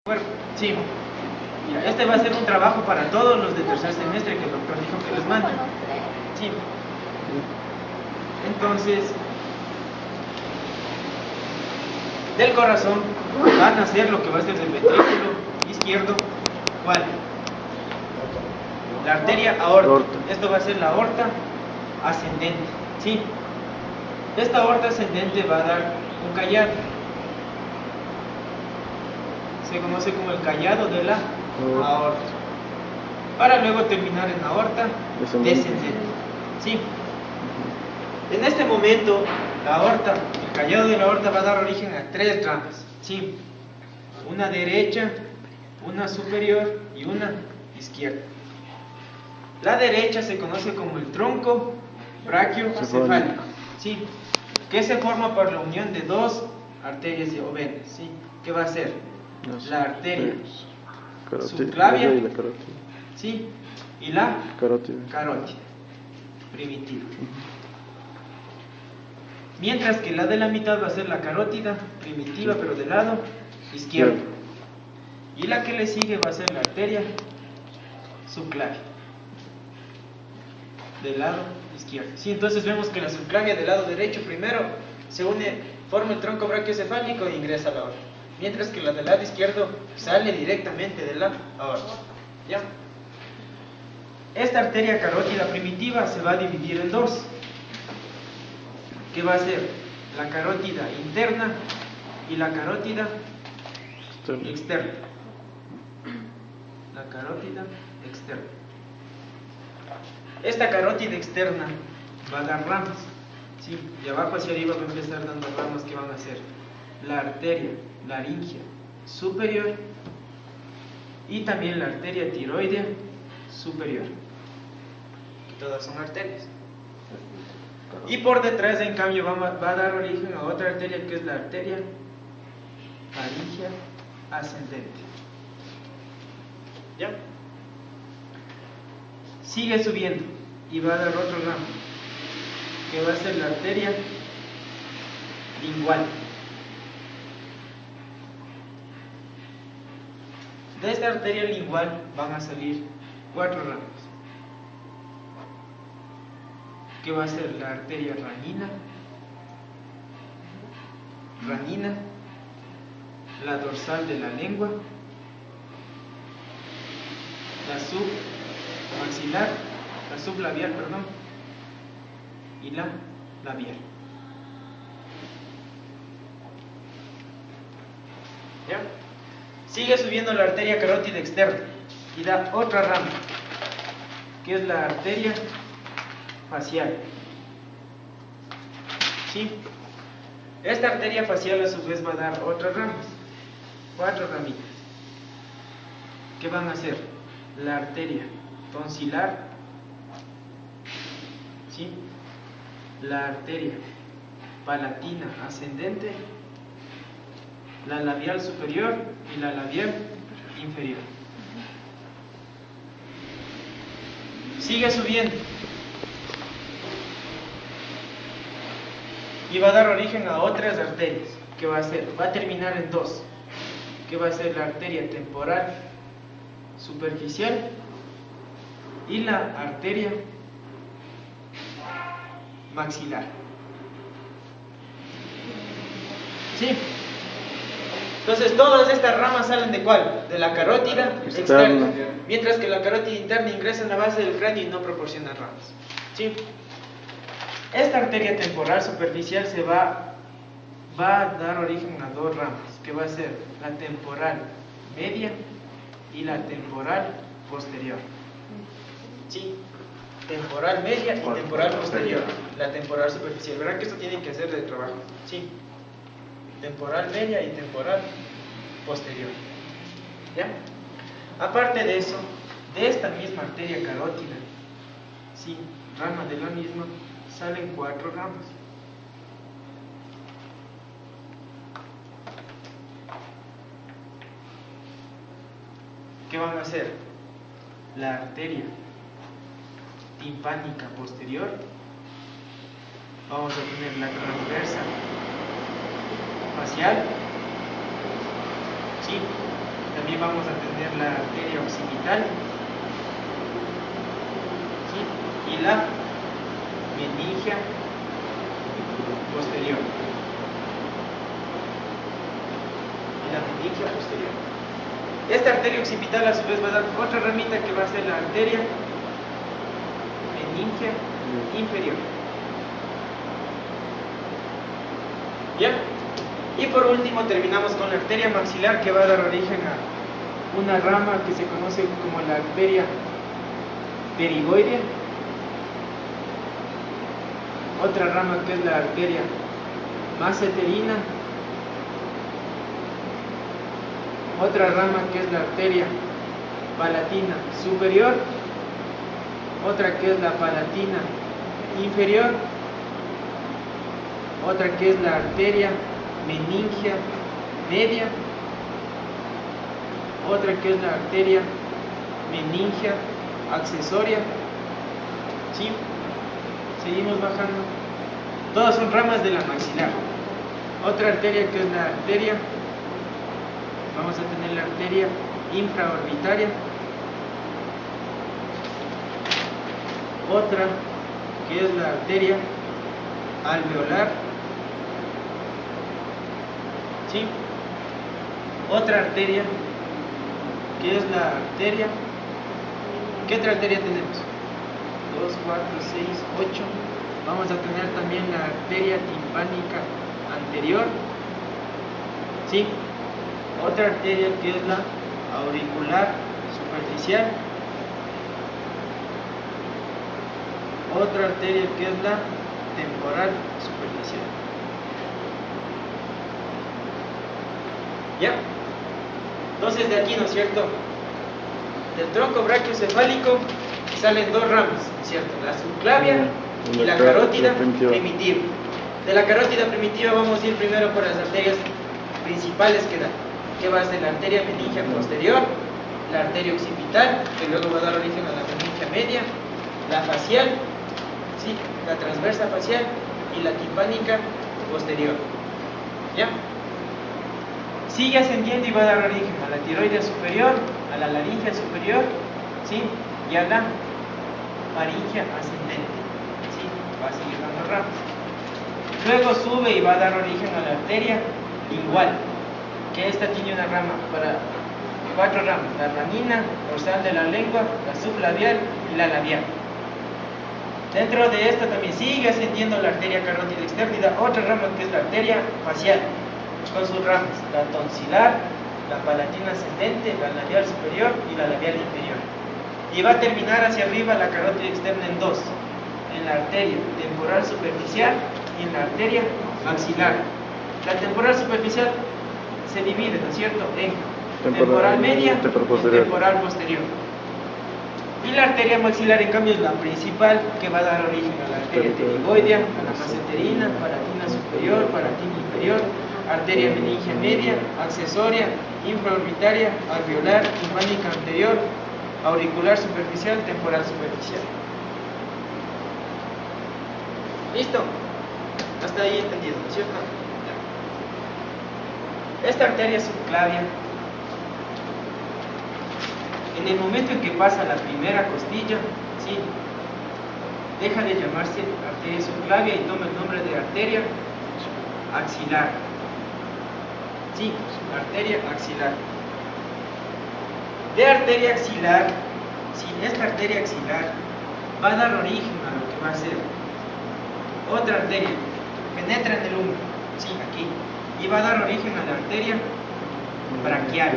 cuerpo. Sí. Mira, este va a ser un trabajo para todos los de tercer semestre que el doctor dijo que les manda. Sí. Entonces, del corazón van a hacer lo que va a ser del ventrículo izquierdo. ¿Cuál? La arteria aorta. Esto va a ser la aorta ascendente. ¿Sí? Esta aorta ascendente va a dar un callado. Se conoce como el callado de la aorta. Para luego terminar en aorta descendente. ¿Sí? En este momento, la aorta, el callado de la aorta va a dar origen a tres ramas. ¿Sí? Una derecha, una superior y una izquierda. La derecha se conoce como el tronco brachiocefálico. ¿Sí? Que se forma por la unión de dos arterias o venas. ¿Sí? ¿Qué va a ser? La arteria subclavia, ¿sí? Y la carótida primitiva. Mientras que la de la mitad va a ser la carótida primitiva, pero del lado izquierdo. Y la que le sigue va a ser la arteria subclavia del lado izquierdo. Sí, entonces vemos que la subclavia del lado derecho primero se une, forma el tronco brachiocefálico e ingresa a la aorta. Mientras que la del lado izquierdo sale directamente de la aorta. ¿Ya? Esta arteria carótida primitiva se va a dividir en dos. ¿Qué va a ser? La carótida interna y la carótida externa. La carótida externa. Esta carótida externa va a dar ramas. ¿Sí? De abajo hacia arriba va a empezar dando ramas que van a ser la arteria laringea superior y también la arteria tiroidea superior. Todas son arterias. Y por detrás, en cambio, va a dar origen a otra arteria que es la arteria faríngea ascendente. ¿Ya? Sigue subiendo y va a dar otro ramo que va a ser la arteria lingual. De esta arteria lingual van a salir cuatro ramas, que va a ser la arteria ranina, la dorsal de la lengua, la sublabial, y la labial. ¿Ya? Sigue subiendo la arteria carótida externa y da otra rama, que es la arteria facial. ¿Sí? Esta arteria facial a su vez va a dar otras ramas, cuatro ramitas, que van a ser la arteria tonsilar, ¿sí? La arteria palatina ascendente, la labial superior y la labial inferior. Sigue subiendo y va a dar origen a otras arterias, que va a terminar en dos, que va a ser la arteria temporal superficial y la arteria maxilar. ¿Sí? Entonces todas estas ramas salen ¿de cuál? De la carótida externa. Mientras que la carótida interna ingresa en la base del cráneo y no proporciona ramas. ¿Sí? Esta arteria temporal superficial va a dar origen a dos ramas, que va a ser la temporal media y la temporal posterior. ¿Sí? Temporal media y temporal posterior. La temporal superficial. Verán que esto tienen que hacer de trabajo. ¿Sí? Temporal media y temporal posterior. ¿Ya? Aparte de eso, de esta misma arteria carótida, ¿sí? Rama de la misma, salen cuatro ramas. ¿Qué van a hacer? La arteria timpánica posterior, vamos a tener la transversa facial, ¿sí? También vamos a tener la arteria occipital, ¿sí? Y la meningia posterior. Posterior. Esta arteria occipital a su vez va a dar otra ramita que va a ser la arteria meningia inferior. ¿Ya? Y por último terminamos con la arteria maxilar, que va a dar origen a una rama que se conoce como la arteria pterigoidea. Otra rama que es la arteria masseterina. Otra rama que es la arteria palatina superior, otra que es la palatina inferior, otra que es la arteria meningia media, otra que es la arteria meningia accesoria. ¿Sí? Seguimos bajando. Todas son ramas de la maxilar. Otra arteria que es la arteria, vamos a tener la arteria infraorbitaria, otra que es la arteria alveolar, ¿sí? Otra arteria que es la arteria, ¿qué otra arteria tenemos? 2, 4, 6, 8. Vamos a tener también la arteria timpánica anterior, ¿sí? Otra arteria que es la auricular superficial, otra arteria que es la temporal superficial. ¿Ya? Entonces de aquí, ¿no es cierto? Del tronco brachiocefálico salen dos ramas, ¿no es cierto? La subclavia y la carótida primitiva. De la carótida primitiva vamos a ir primero por las arterias principales que va a ser la arteria meningia posterior, la arteria occipital, que luego va a dar origen a la meningia media, la facial, ¿sí? La transversa facial y la timpánica posterior. ¿Ya? Sigue ascendiendo y va a dar origen a la tiroidea superior, a la laringe superior, ¿sí? Y a la faringe ascendente, ¿sí? Va a seguir dando ramas. Luego sube y va a dar origen a la arteria lingual, que esta tiene una rama para 4 ramas: la ranina, dorsal de la lengua, la sublabial y la labial. Dentro de esta también sigue ascendiendo la arteria carótida externa y da otra rama que es la arteria facial, con sus ramas: la tonsilar, la palatina ascendente, la labial superior y la labial inferior. Y va a terminar hacia arriba la carótida externa en dos: en la arteria temporal superficial y en la arteria maxilar. La temporal superficial se divide, ¿no es cierto?, en temporal media y temporal posterior. Y la arteria maxilar, en cambio, es la principal, que va a dar origen a la arteria pterigoidea, a la masseterina, palatina superior, palatina inferior, arteria meningia media, accesoria, infraorbitaria, alveolar, timpánica anterior, auricular superficial, temporal superficial. ¿Listo? Hasta ahí entendido, ¿no es cierto? Esta arteria subclavia, en el momento en que pasa la primera costilla, ¿sí?, deja de llamarse arteria subclavia y toma el nombre de arteria axilar. Sí, arteria axilar. De arteria axilar, sí, esta arteria axilar va a dar origen a lo que va a ser otra arteria, penetra en el húmero, sí, aquí, y va a dar origen a la arteria braquial,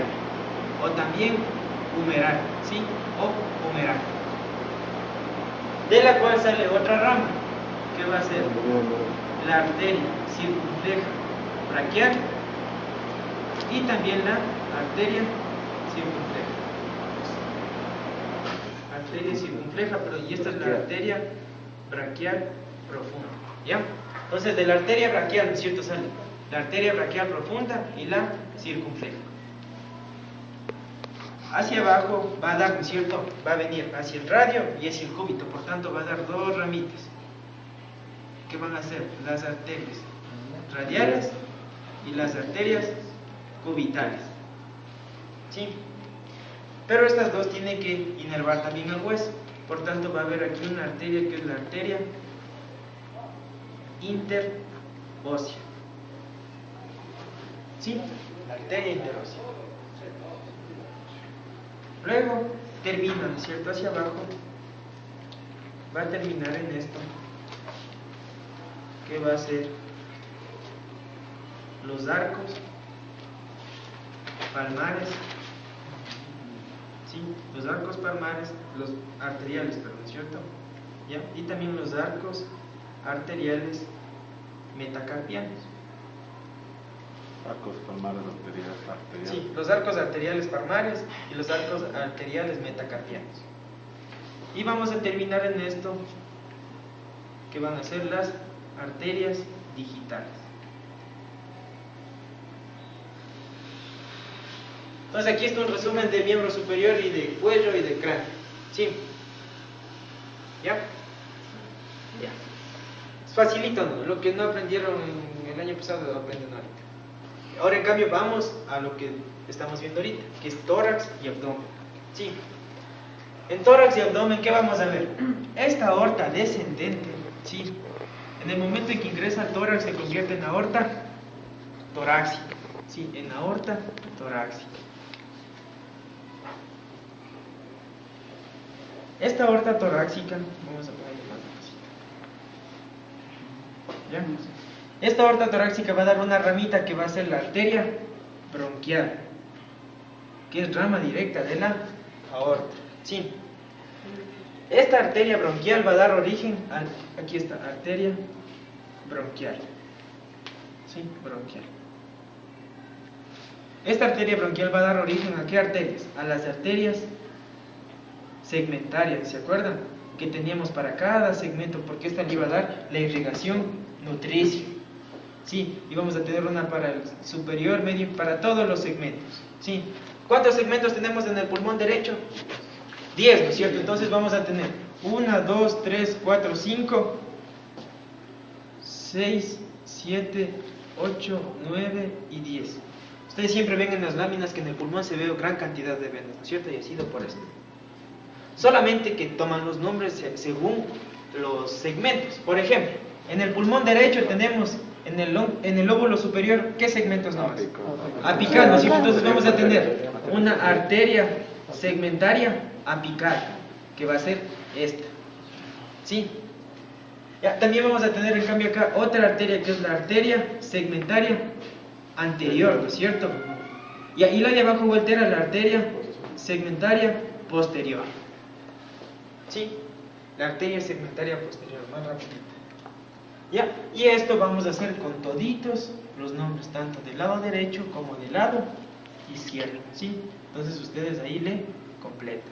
o también humeral, ¿sí? O humeral, de la cual sale otra rama, que va a ser la arteria circunfleja braquial y también la arteria circunfleja. Arteria circunfleja, pero y esta es la arteria braquial profunda, ¿ya? Entonces de la arteria braquial, ¿no es cierto?, sale la arteria braquial profunda y la circunfleja. Hacia abajo va a dar, ¿no es cierto?, va a venir hacia el radio y hacia el cúbito, por tanto va a dar dos ramitas, que van a ser las arterias radiales y las arterias cubitales. ¿sí? Pero estas dos tienen que inervar también el hueso. Por tanto, va a haber aquí una arteria que es la arteria interósea. ¿Sí? La arteria interósea. Luego termina, ¿no es cierto? Hacia abajo va a terminar en esto, que va a ser los arcos palmares, ¿sí? Los arcos palmares, los arteriales, perdón, ¿cierto? ¿Ya? Y también los arcos arteriales metacarpianos. Arcos palmares arteriales. Sí, los arcos arteriales palmares y los arcos arteriales metacarpianos. Y vamos a terminar en esto, que van a ser las arterias digitales. Entonces aquí está un resumen de miembro superior y de cuello y de cráneo. ¿Sí? ¿Ya? Ya. Es facilito, ¿no? Lo que no aprendieron el año pasado lo aprenden ahorita. Ahora en cambio vamos a lo que estamos viendo ahorita, que es tórax y abdomen. ¿Sí? En tórax y abdomen, ¿qué vamos a ver? Esta aorta descendente, ¿sí? En el momento en que ingresa al tórax se convierte en aorta torácica. ¿Sí? En aorta torácica. Esta aorta torácica, vamos a ponerle más cosita. ¿Ya? Esta aorta torácica va a dar una ramita que va a ser la arteria bronquial, que es rama directa de la aorta. ¿Sí? Esta arteria bronquial va a dar origen a, aquí está, arteria bronquial. ¿Sí? Bronquial. Esta arteria bronquial va a dar origen a ¿qué arterias? A las arterias segmentarias, ¿se acuerdan? Que teníamos para cada segmento, porque esta le iba a dar la irrigación nutricia. Sí, y vamos a tener una para el superior, medio, para todos los segmentos. Sí. ¿Cuántos segmentos tenemos en el pulmón derecho? 10, ¿no es cierto? Entonces vamos a tener 1, 2, 3, 4, 5, 6, 7, 8, 9 y 10. Ustedes siempre ven en las láminas que en el pulmón se ve gran cantidad de venas, ¿no es cierto? Y ha sido por esto. Solamente que toman los nombres según los segmentos. Por ejemplo, en el pulmón derecho tenemos en el lóbulo superior, ¿qué segmentos nomás? Apical, ¿no es cierto? Entonces vamos a tener una arteria segmentaria apical, que va a ser esta. ¿Sí? Ya, también vamos a tener en cambio acá otra arteria que es la arteria segmentaria anterior, ¿no es cierto? Y ahí la de abajo voltea la arteria segmentaria posterior. ¿Sí? La arteria segmentaria posterior, más rapidito. ¿Ya? Y esto vamos a hacer con toditos los nombres, tanto del lado derecho como del lado izquierdo. ¿Sí? Entonces ustedes ahí le completan.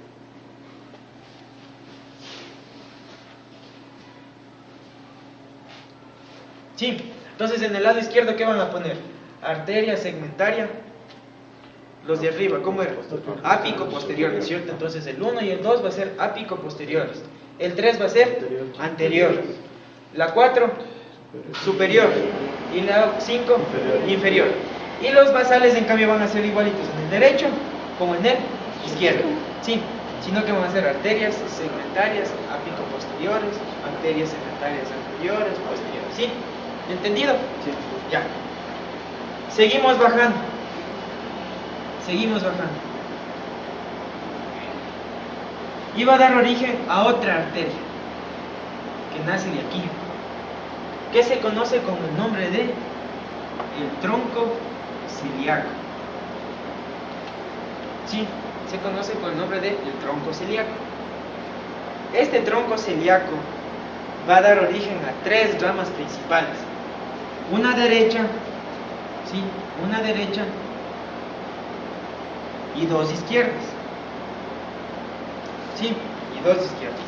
¿Sí? Entonces en el lado izquierdo, ¿qué van a poner? Arteria segmentaria. Los de arriba, ¿cómo era? Ápico posterior, ¿no es cierto? Entonces el 1 y el 2 va a ser ápico posteriores. El 3 va a ser anterior. La 4, superior. Y la 5, inferior. Y los basales, en cambio, van a ser igualitos en el derecho como en el izquierdo. Sí, sino que van a ser arterias segmentarias, ápico posteriores, arterias segmentarias anteriores, posteriores. ¿Sí? ¿Entendido? Sí. Ya. Seguimos bajando. Seguimos bajando. Y va a dar origen a otra arteria que nace de aquí, que se conoce con el nombre de el tronco celíaco. Sí, se conoce con el nombre de el tronco celíaco. Este tronco celíaco va a dar origen a 3 ramas principales. Una derecha, sí, una derecha y 2 izquierdas. Sí, y 2 izquierdas.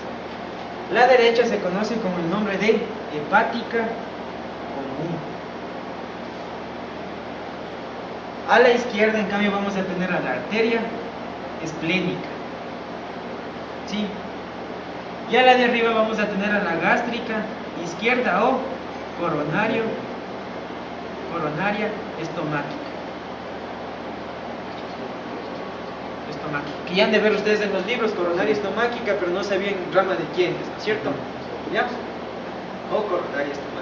La derecha se conoce con el nombre de hepática común. A la izquierda, en cambio, vamos a tener a la arteria esplénica. ¿Sí? Y a la de arriba vamos a tener a la gástrica izquierda o coronaria estomática. estomáquica, que ya han de ver ustedes en los libros, coronaria estomáquica, pero no sabían rama de quién es, ¿no es cierto? ¿Ya? O coronaria estomáquica.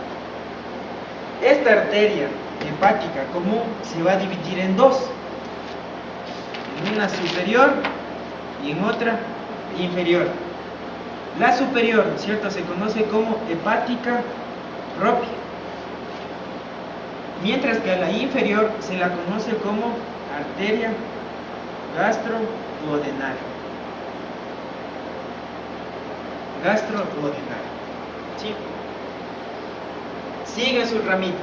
Esta arteria hepática común se va a dividir en dos, en una superior y en otra inferior. La superior, ¿no es cierto?, se conoce como hepática propia, mientras que a la inferior se la conoce como arteria gastroduodenal. Gastroduodenal. ¿Sí? Siguen sus ramitas.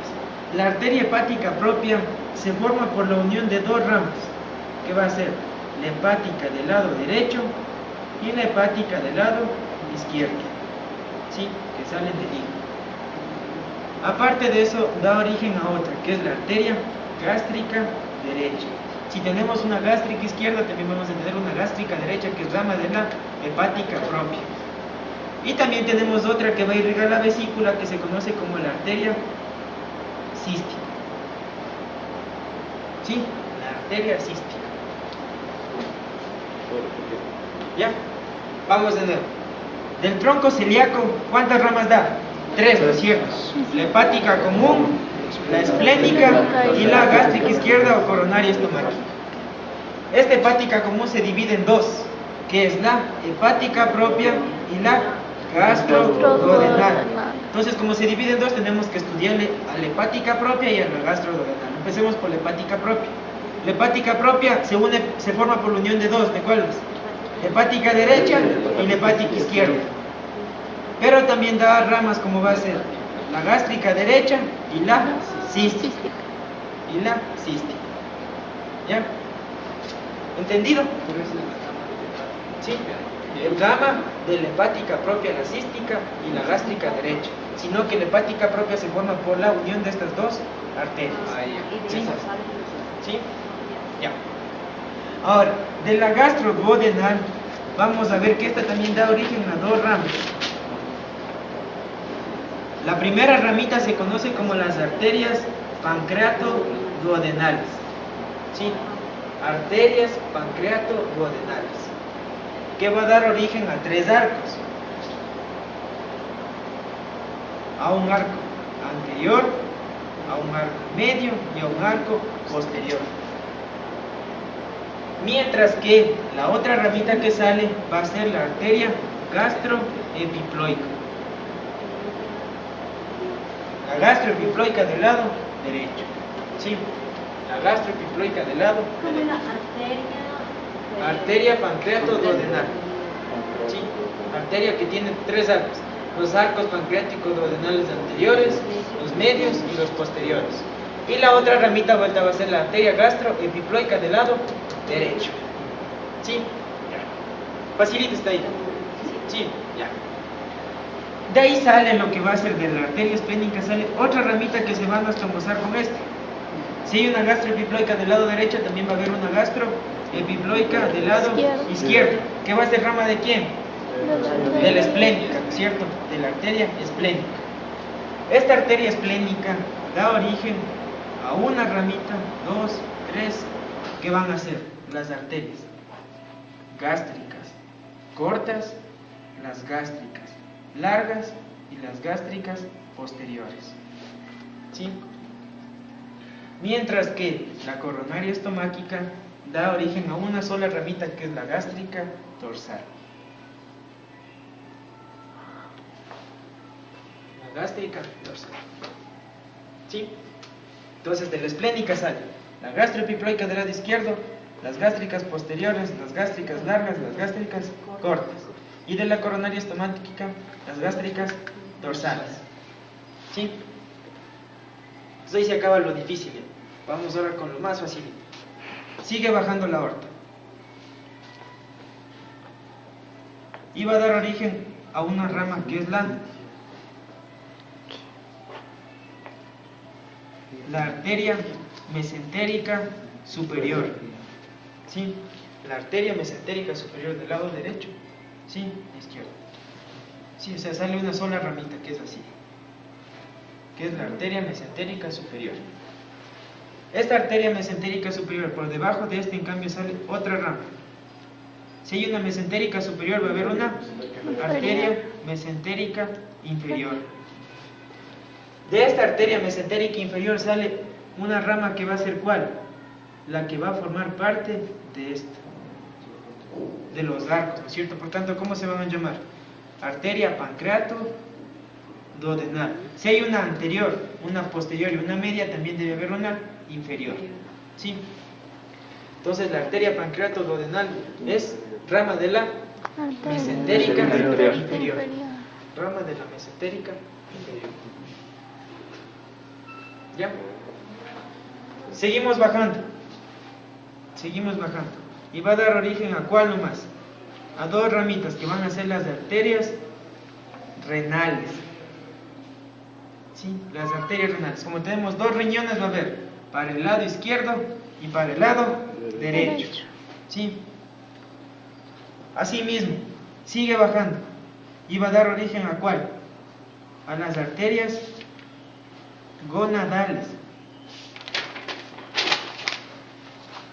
La arteria hepática propia se forma por la unión de dos ramas, que va a ser la hepática del lado derecho y la hepática del lado izquierdo. ¿Sí? Que salen del hígado. Aparte de eso, da origen a otra, que es la arteria gástrica derecha. Si tenemos una gástrica izquierda, también vamos a tener una gástrica derecha, que es rama de la hepática propia. Y también tenemos otra que va a irrigar la vesícula, que se conoce como la arteria cística. ¿Sí? La arteria cística. ¿Ya? Vamos de nuevo. Del tronco celíaco, ¿cuántas ramas da? 3, ¿no es cierto? La hepática común, la esplénica y la gástrica izquierda o coronaria estomáquica. Esta hepática común se divide en dos, que es la hepática propia y la gastroduodenal. Entonces, como se divide en dos, tenemos que estudiarle a la hepática propia y a la gastroduodenal. Empecemos por la hepática propia. La hepática propia se forma por la unión de dos, ¿de cuáles? Hepática derecha y la hepática izquierda. Pero también da ramas como va a ser la gástrica derecha y la cística. Y la cística. ¿Ya? ¿Entendido? ¿Sí? El rama de la hepática propia, la cística y la gástrica derecha. Sino que la hepática propia se forma por la unión de estas dos arterias. ¿Sí? ¿Sí? Ya. Ahora, de la gastroduodenal, vamos a ver que esta también da origen a dos ramas. La primera ramita se conoce como las arterias pancreato-duodenales. ¿Sí? Arterias pancreato-duodenales, que va a dar origen a 3 arcos. A un arco anterior, a un arco medio y a un arco posterior. Mientras que la otra ramita que sale va a ser la arteria gastroepiploica. La gastroepiploica del lado derecho. ¿Sí? La gastroepiploica del lado derecho. Arteria pancreato-duodenal. ¿Sí? Arteria que tiene 3 arcos. Los arcos pancreáticos duodenales anteriores, los medios y los posteriores. Y la otra ramita vuelta va a ser la arteria gastroepiploica del lado derecho. ¿Sí? Ya. Facilita está ahí. Sí, ya. De ahí sale lo que va a ser de la arteria esplénica, sale otra ramita que se va a anastomosar con esta. Si hay una gastroepiploica del lado derecho, también va a haber una gastroepiploica del lado izquierdo. ¿Qué va a ser rama de quién? De la esplénica, ¿no es cierto? De la arteria esplénica. Esta arteria esplénica da origen a una ramita, 2, 3, que van a ser las arterias gástricas cortas, las gástricas largas y las gástricas posteriores. ¿Sí? Mientras que la coronaria estomáquica da origen a una sola ramita, que es la gástrica dorsal. La gástrica dorsal. ¿Sí? Entonces de la esplénica sale la gastroepiploica del lado izquierdo, las gástricas posteriores, las gástricas largas, las gástricas cortas. Y de la coronaria estomáquica, las gástricas dorsales. ¿Sí? Entonces ahí se acaba lo difícil. Vamos ahora con lo más fácil. Sigue bajando la aorta. Y va a dar origen a una rama que es la arteria mesentérica superior. ¿Sí? La arteria mesentérica superior del lado derecho. ¿Sí? Izquierdo. Sí, o sea, sale una sola ramita que es así, que es la arteria mesentérica superior. Esta arteria mesentérica superior, por debajo de esta, en cambio, sale otra rama, Si hay una mesentérica superior, va a haber una arteria mesentérica inferior. De esta arteria mesentérica inferior sale una rama que va a ser ¿cuál? La que va a formar parte de esta, de los arcos, ¿no es cierto? Por tanto, ¿cómo se van a llamar? Arteria pancreato duodenal. Si hay una anterior, una posterior y una media, también debe haber una inferior. ¿Sí? Entonces la arteria pancreato duodenal es rama de la mesentérica inferior. Rama de la mesentérica inferior. ¿Ya? Seguimos bajando. Seguimos bajando. Y va a dar origen a ¿cuál nomás? A dos ramitas que van a ser las arterias renales. ¿Sí? Las arterias renales. Como tenemos dos riñones, va a haber para el lado izquierdo y para el lado derecho. ¿Sí? Así mismo, sigue bajando. Y va a dar origen a ¿cuál? A las arterias gonadales.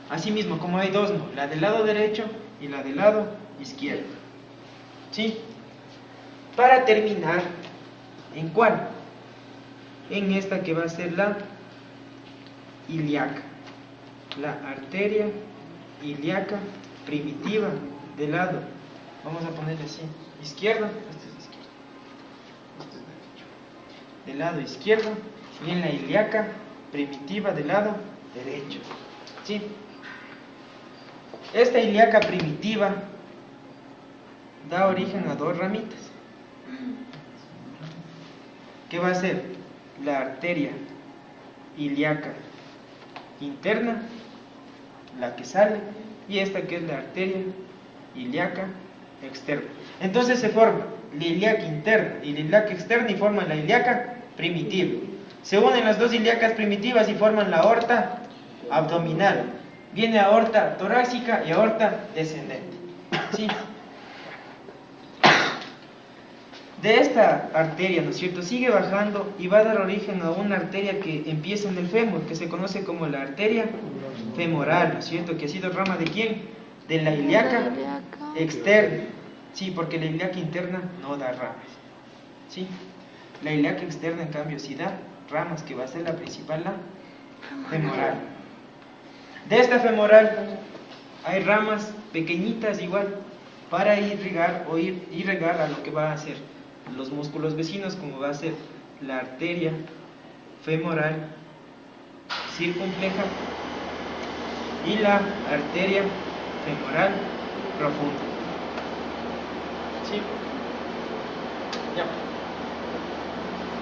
Asimismo, como hay dos, ¿no? La del lado derecho y la del lado izquierdo. ¿Sí? Para terminar, ¿en cuál? En esta que va a ser la ilíaca. La arteria ilíaca primitiva del lado, vamos a ponerle así, izquierdo, este es izquierdo, este es derecho. Del lado izquierdo, y en la ilíaca primitiva del lado derecho. ¿Sí? Esta ilíaca primitiva da origen a dos ramitas. ¿Qué va a ser? La arteria ilíaca interna, la que sale, y esta que es la arteria ilíaca externa. Entonces se forma la ilíaca interna y la ilíaca externa y forman la ilíaca primitiva. Se unen las dos ilíacas primitivas y forman la aorta abdominal. Viene aorta torácica y aorta descendente. ¿Sí? De esta arteria, ¿no es cierto?, sigue bajando y va a dar origen a una arteria que empieza en el fémur, que se conoce como la arteria femoral, ¿no es cierto?, que ha sido rama ¿de quién? De la ilíaca externa. Sí, porque la ilíaca interna no da ramas. ¿Sí? La ilíaca externa, en cambio, sí da ramas, que va a ser la principal, la femoral. De esta femoral hay ramas pequeñitas igual para irrigar a lo que va a ser los músculos vecinos, como va a ser la arteria femoral circunfleja y la arteria femoral profunda. ¿Sí? Ya.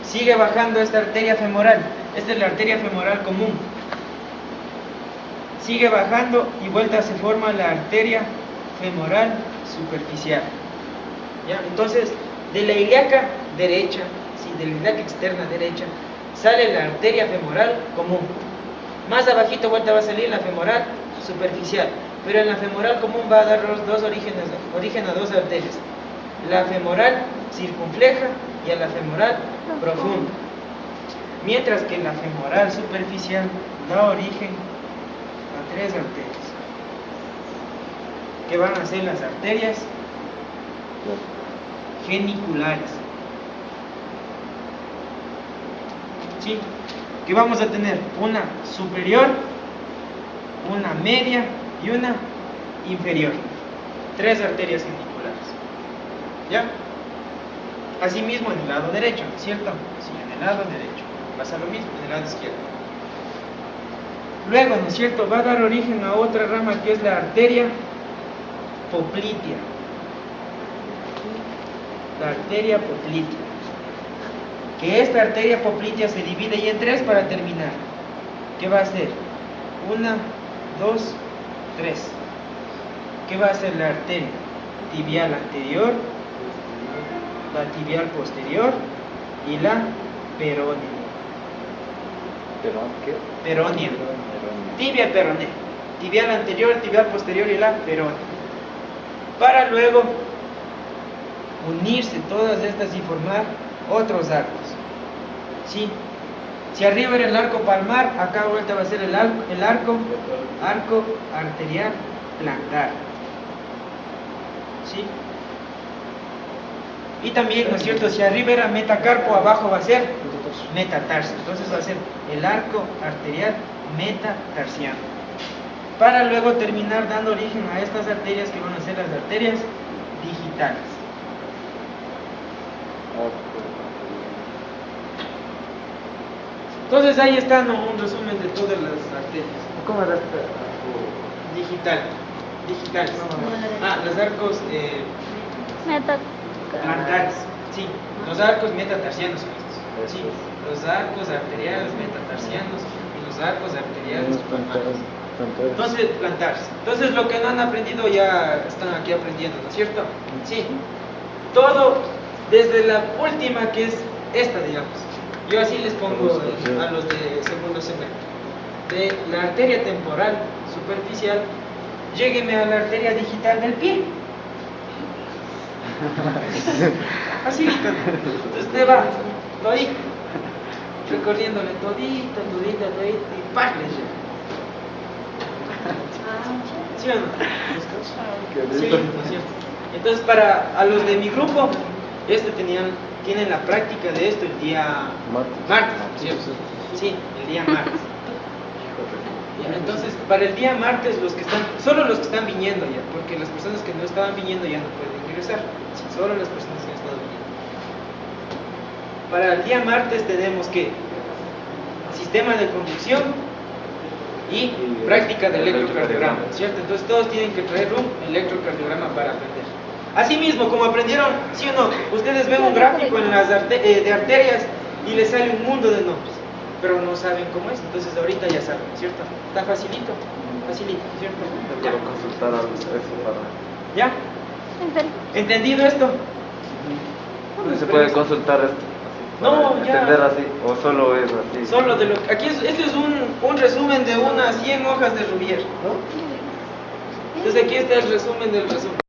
Sigue bajando esta arteria femoral. Esta es la arteria femoral común. Sigue bajando y vuelta se forma la arteria femoral superficial. ¿Ya? Entonces, de la ilíaca derecha, sí, de la ilíaca externa derecha, sale la arteria femoral común. Más abajito vuelta va a salir la femoral superficial. Pero en la femoral común va a dar origen a dos arterias. La femoral circunfleja y a la femoral profunda. Mientras que la femoral superficial da origen a tres arterias, que van a ser las arterias geniculares. ¿Sí? Que vamos a tener una superior, una media y una inferior. Tres arterias geniculares. ¿Ya? Asimismo en el lado derecho, ¿no es cierto? Sí, en el lado derecho. Pasa lo mismo en el lado izquierdo. Luego, ¿no es cierto?, va a dar origen a otra rama que es la arteria poplitea. La arteria poplitea. Que esta arteria poplitea se divide ya en tres para terminar. ¿Qué va a ser? 1, 2, 3. ¿Qué va a ser la arteria? Tibial anterior, la tibial posterior y la peronea. ¿Qué? Peronea. Tibia peronea. Tibial anterior, tibial posterior y la peronea. Para luego unirse todas estas y formar otros arcos. ¿Sí? Si arriba era el arco palmar, acá vuelta va a ser el arco arterial plantar. ¿sí? Y también, ¿no es cierto? Si arriba era metacarpo, abajo va a ser metatarso. Entonces va a ser el arco arterial metatarsiano. Para luego terminar dando origen a estas arterias que van a ser las arterias digitales. Entonces ahí está, ¿no?, un resumen de todas las arterias. ¿Cómo era Digitales. Los arcos plantares. Sí, los arcos metatarsianos. Sí, los arcos arteriales metatarsianos y los arcos arteriales plantares. Entonces, plantares. Entonces, lo que no han aprendido ya están aquí aprendiendo, ¿no es cierto? Sí. Todo desde la última, que es esta, digamos. Yo así les pongo a los de segundo semestre. De la arteria temporal superficial, llégueme a la arteria digital del pie. Así, entonces usted va, todito, recorriéndole todito, y ¡pam! Le llega. ¿Sí o no? Sí, ¿no es cierto? Entonces, a los de mi grupo, tienen la práctica de esto el día martes, ¿cierto? Sí, el día martes. Entonces, para el día martes, solo los que están viniendo ya, porque las personas que no estaban viniendo ya no pueden ingresar, solo las personas que están viniendo. Para el día martes tenemos que sistema de conducción y práctica de electrocardiograma, ¿cierto? Entonces todos tienen que traer un electrocardiograma para aprender. Asimismo, como aprendieron, ¿sí o no? Ustedes ven un gráfico en las de arterias y les sale un mundo de nombres, pero no saben cómo es, entonces ahorita ya saben, ¿cierto? Está facilito, ¿cierto? Puedo consultar a eso para... ¿Ya? ¿Entendido esto? ¿No se puede consultar esto? No, ya. ¿Entender así? ¿O solo es así? Solo de lo que... Aquí este es un resumen de unas 100 hojas de Rubier, ¿no? Entonces aquí está el resumen del resumen.